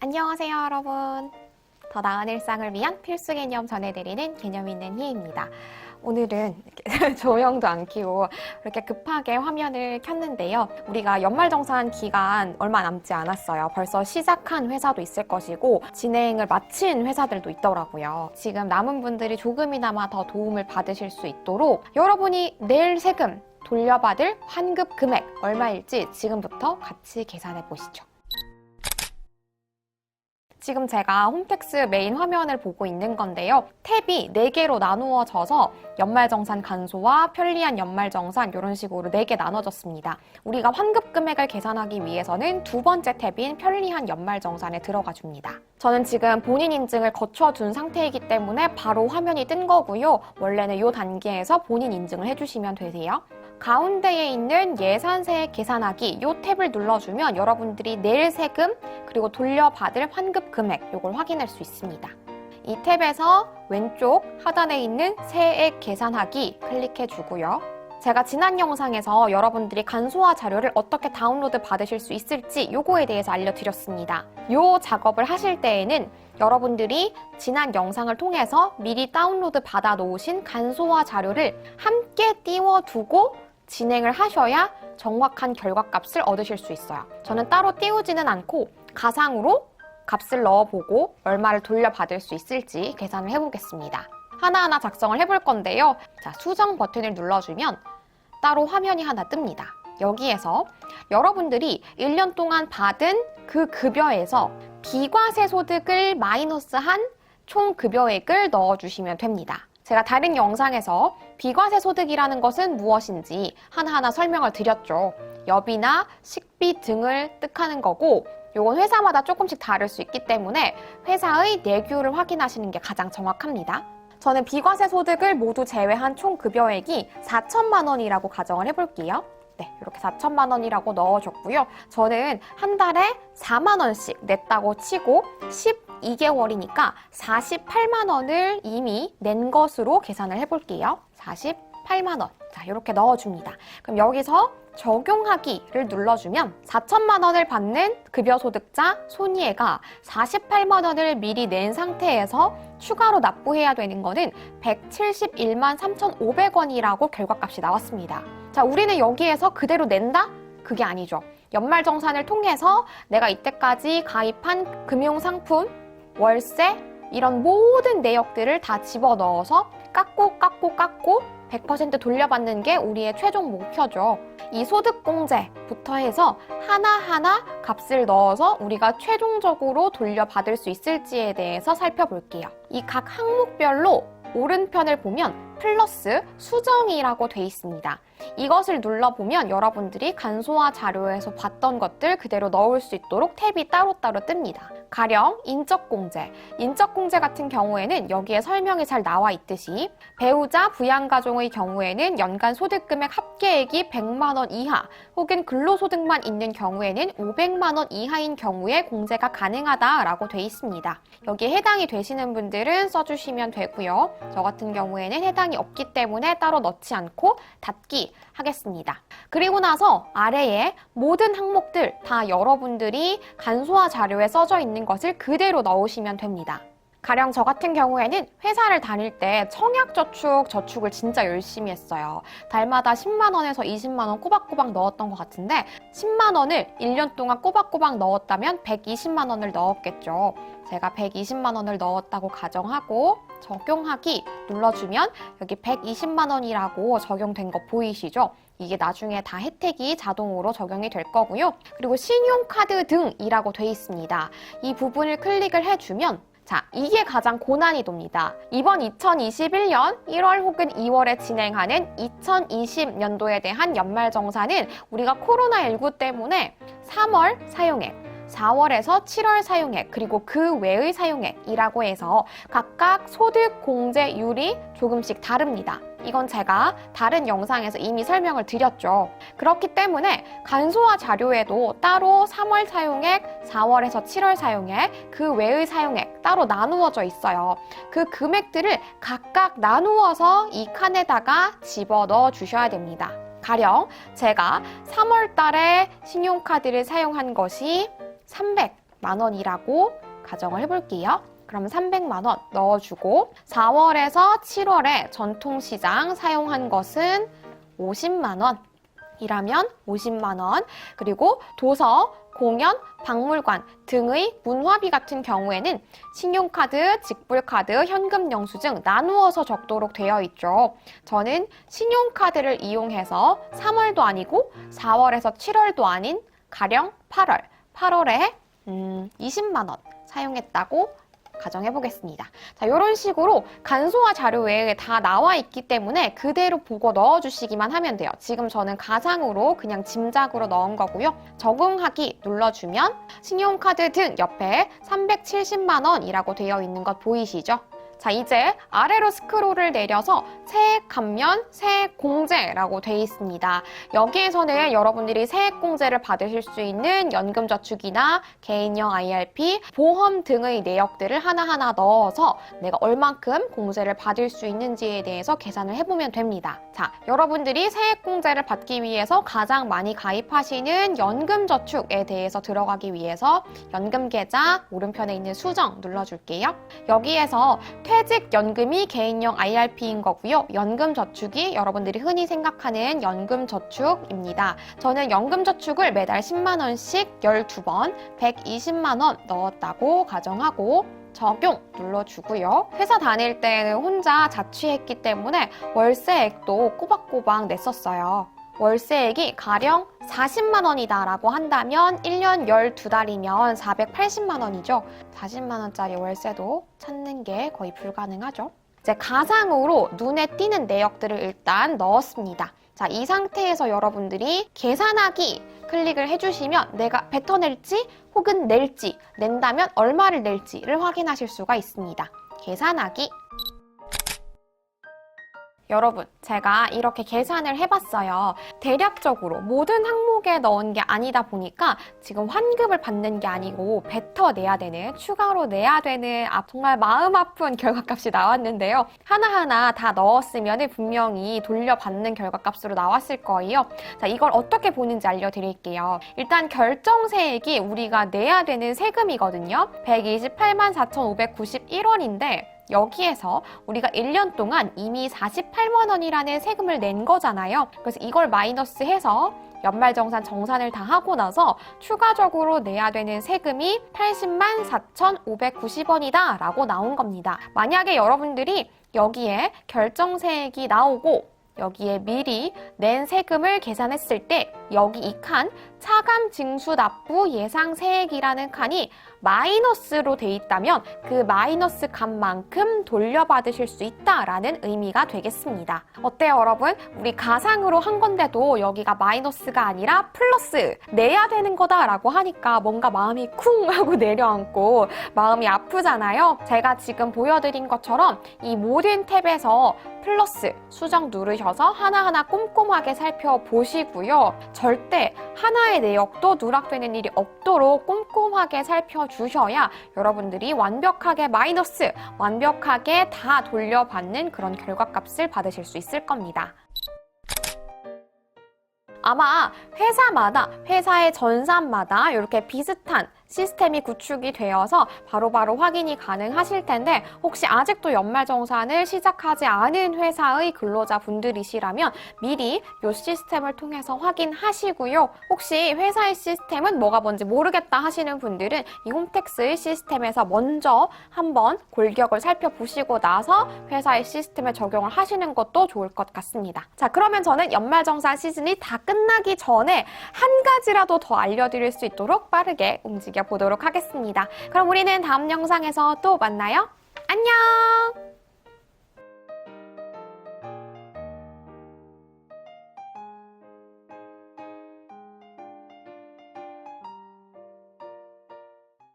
안녕하세요, 여러분. 더 나은 일상을 위한 필수 개념 전해드리는 개념 있는 희입니다. 오늘은 이렇게 조명도 안 켜고 이렇게 급하게 화면을 켰는데요. 우리가 연말정산 기간 얼마 남지 않았어요. 벌써 시작한 회사도 있을 것이고 진행을 마친 회사들도 있더라고요. 지금 남은 분들이 조금이나마 더 도움을 받으실 수 있도록 여러분이 내일 세금 돌려받을 환급 금액 얼마일지 지금부터 같이 계산해 보시죠. 지금 제가 홈택스 메인 화면을 보고 있는 건데요. 탭이 4개로 나누어져서 연말정산 간소와 편리한 연말정산 이런 식으로 4개 나눠졌습니다. 우리가 환급 금액을 계산하기 위해서는 두 번째 탭인 편리한 연말정산에 들어가 줍니다. 저는 지금 본인 인증을 거쳐둔 상태이기 때문에 바로 화면이 뜬 거고요. 원래는 이 단계에서 본인 인증을 해주시면 되세요. 가운데에 있는 예산세액 계산하기 이 탭을 눌러주면 여러분들이 낼 세금 그리고 돌려받을 환급 금액 이걸 확인할 수 있습니다. 이 탭에서 왼쪽 하단에 있는 세액 계산하기 클릭해 주고요. 제가 지난 영상에서 여러분들이 간소화 자료를 어떻게 다운로드 받으실 수 있을지 요거에 대해서 알려드렸습니다. 요 작업을 하실 때에는 여러분들이 지난 영상을 통해서 미리 다운로드 받아 놓으신 간소화 자료를 함께 띄워두고 진행을 하셔야 정확한 결과값을 얻으실 수 있어요. 저는 따로 띄우지는 않고 가상으로 값을 넣어보고 얼마를 돌려받을 수 있을지 계산을 해보겠습니다. 하나하나 작성을 해볼 건데요. 자, 수정 버튼을 눌러주면 따로 화면이 하나 뜹니다. 여기에서 여러분들이 1년 동안 받은 그 급여에서 비과세 소득을 마이너스한 총 급여액을 넣어주시면 됩니다. 제가 다른 영상에서 비과세 소득이라는 것은 무엇인지 하나하나 설명을 드렸죠. 여비나 식비 등을 뜻하는 거고 이건 회사마다 조금씩 다를 수 있기 때문에 회사의 내규를 확인하시는 게 가장 정확합니다. 저는 비과세 소득을 모두 제외한 총 급여액이 4천만 원이라고 가정을 해볼게요. 네, 이렇게 4천만 원이라고 넣어줬고요. 저는 한 달에 4만 원씩 냈다고 치고 12개월이니까 48만 원을 이미 낸 것으로 계산을 해볼게요. 48만 원. 자, 이렇게 넣어줍니다. 그럼 여기서 적용하기를 눌러주면 4천만 원을 받는 급여소득자 손희애가 48만 원을 미리 낸 상태에서 추가로 납부해야 되는 거는 171만 3,500원이라고 결과값이 나왔습니다. 자, 우리는 여기에서 그대로 낸다? 그게 아니죠. 연말정산을 통해서 내가 이때까지 가입한 금융상품, 월세 이런 모든 내역들을 다 집어넣어서 깎고 100% 돌려받는 게 우리의 최종 목표죠. 이 소득공제부터 해서 하나하나 값을 넣어서 우리가 최종적으로 돌려받을 수 있을지에 대해서 살펴볼게요. 이 각 항목별로 오른편을 보면 플러스 수정이라고 돼 있습니다. 이것을 눌러보면 여러분들이 간소화 자료에서 봤던 것들 그대로 넣을 수 있도록 탭이 따로따로 뜹니다. 가령 인적공제. 인적공제 같은 경우에는 여기에 설명이 잘 나와 있듯이 배우자, 부양가족의 경우에는 연간 소득금액 합계액이 100만 원 이하 혹은 근로소득만 있는 경우에는 500만 원 이하인 경우에 공제가 가능하다라고 돼 있습니다. 여기에 해당이 되시는 분들은 써주시면 되고요. 저 같은 경우에는 해당이 없기 때문에 따로 넣지 않고 닫기 하겠습니다. 그리고 나서 아래에 모든 항목들 다 여러분들이 간소화 자료에 써져 있는 것을 그대로 넣으시면 됩니다. 가령 저 같은 경우에는 회사를 다닐 때 청약저축을 진짜 열심히 했어요. 달마다 10만 원에서 20만 원 꼬박꼬박 넣었던 것 같은데 10만 원을 1년 동안 꼬박꼬박 넣었다면 120만 원을 넣었겠죠. 제가 120만 원을 넣었다고 가정하고 적용하기 눌러주면 여기 120만 원이라고 적용된 거 보이시죠? 이게 나중에 다 혜택이 자동으로 적용이 될 거고요. 그리고 신용카드 등이라고 돼 있습니다. 이 부분을 클릭을 해주면 자, 이게 가장 고난이도입니다. 이번 2021년 1월 혹은 2월에 진행하는 2020년도에 대한 연말정산은 우리가 코로나19 때문에 3월 사용액, 4월에서 7월 사용액, 그리고 그 외의 사용액이라고 해서 각각 소득 공제율이 조금씩 다릅니다. 이건 제가 다른 영상에서 이미 설명을 드렸죠. 그렇기 때문에 간소화 자료에도 따로 3월 사용액, 4월에서 7월 사용액, 그 외의 사용액 따로 나누어져 있어요. 그 금액들을 각각 나누어서 이 칸에다가 집어넣어 주셔야 됩니다. 가령 제가 3월 달에 신용카드를 사용한 것이 300만 원이라고 가정을 해볼게요. 그러면 300만 원 넣어주고 4월에서 7월에 전통시장 사용한 것은 50만 원이라면 50만 원, 그리고 도서, 공연, 박물관 등의 문화비 같은 경우에는 신용카드, 직불카드, 현금 영수증 나누어서 적도록 되어 있죠. 저는 신용카드를 이용해서 3월도 아니고 4월에서 7월도 아닌 가령 8월에 20만 원 사용했다고 가정해 보겠습니다. 자, 이런 식으로 간소화 자료에 다 나와 있기 때문에 그대로 보고 넣어주시기만 하면 돼요. 지금 저는 가상으로 그냥 짐작으로 넣은 거고요. 적응하기 눌러주면 신용카드 등 옆에 370만 원이라고 되어 있는 것 보이시죠? 자, 이제 아래로 스크롤을 내려서 세액 감면, 세액 공제라고 돼 있습니다. 여기에서는 여러분들이 세액 공제를 받으실 수 있는 연금저축이나 개인형 IRP, 보험 등의 내역들을 하나하나 넣어서 내가 얼만큼 공제를 받을 수 있는지에 대해서 계산을 해보면 됩니다. 자, 여러분들이 세액 공제를 받기 위해서 가장 많이 가입하시는 연금저축에 대해서 들어가기 위해서 연금계좌 오른편에 있는 수정 눌러줄게요. 여기에서 퇴직연금이 개인형 IRP인 거고요. 연금저축이 여러분들이 흔히 생각하는 연금저축입니다. 저는 연금저축을 매달 10만 원씩 12번 120만 원 넣었다고 가정하고 적용 눌러주고요. 회사 다닐 때는 혼자 자취했기 때문에 월세액도 꼬박꼬박 냈었어요. 월세액이 가령 40만 원이다 라고 한다면 1년 12달이면 480만 원이죠. 40만 원짜리 월세도 찾는 게 거의 불가능하죠. 이제 가상으로 눈에 띄는 내역들을 일단 넣었습니다. 자, 이 상태에서 여러분들이 계산하기 클릭을 해주시면 내가 뱉어낼지 혹은 낼지, 낸다면 얼마를 낼지를 확인하실 수가 있습니다. 계산하기. 여러분, 제가 이렇게 계산을 해봤어요. 대략적으로 모든 항목에 넣은 게 아니다 보니까 지금 환급을 받는 게 아니고 뱉어내야 되는, 추가로 내야 되는 정말 마음 아픈 결과값이 나왔는데요. 하나하나 다 넣었으면 분명히 돌려받는 결과값으로 나왔을 거예요. 자, 이걸 어떻게 보는지 알려드릴게요. 일단 결정세액이 우리가 내야 되는 세금이거든요. 128만 4,591원인데 여기에서 우리가 1년 동안 이미 48만 원이라는 세금을 낸 거잖아요. 그래서 이걸 마이너스해서 연말정산 정산을 다 하고 나서 추가적으로 내야 되는 세금이 80만 4,590원이다 라고 나온 겁니다. 만약에 여러분들이 여기에 결정세액이 나오고 여기에 미리 낸 세금을 계산했을 때 여기 이 칸 차감 징수 납부 예상 세액이라는 칸이 마이너스로 돼 있다면 그 마이너스 값만큼 돌려받으실 수 있다라는 의미가 되겠습니다. 어때요, 여러분? 우리 가상으로 한 건데도 여기가 마이너스가 아니라 플러스 내야 되는 거다라고 하니까 뭔가 마음이 쿵 하고 내려앉고 마음이 아프잖아요. 제가 지금 보여드린 것처럼 이 모든 탭에서 플러스 수정 누르셔서 하나하나 꼼꼼하게 살펴보시고요. 절대 하나의 내역도 누락되는 일이 없도록 꼼꼼하게 살펴주셔야 여러분들이 완벽하게 마이너스, 완벽하게 다 돌려받는 그런 결과값을 받으실 수 있을 겁니다. 아마 회사마다, 회사의 전산마다 이렇게 비슷한 시스템이 구축이 되어서 바로바로 확인이 가능하실 텐데 혹시 아직도 연말정산을 시작하지 않은 회사의 근로자분들이시라면 미리 이 시스템을 통해서 확인하시고요. 혹시 회사의 시스템은 뭐가 뭔지 모르겠다 하시는 분들은 이 홈택스의 시스템에서 먼저 한번 골격을 살펴보시고 나서 회사의 시스템에 적용을 하시는 것도 좋을 것 같습니다. 자, 그러면 저는 연말정산 시즌이 다 끝나기 전에 한 가지라도 더 알려드릴 수 있도록 빠르게 움직여 보도록 하겠습니다. 그럼 우리는 다음 영상에서 또 만나요. 안녕!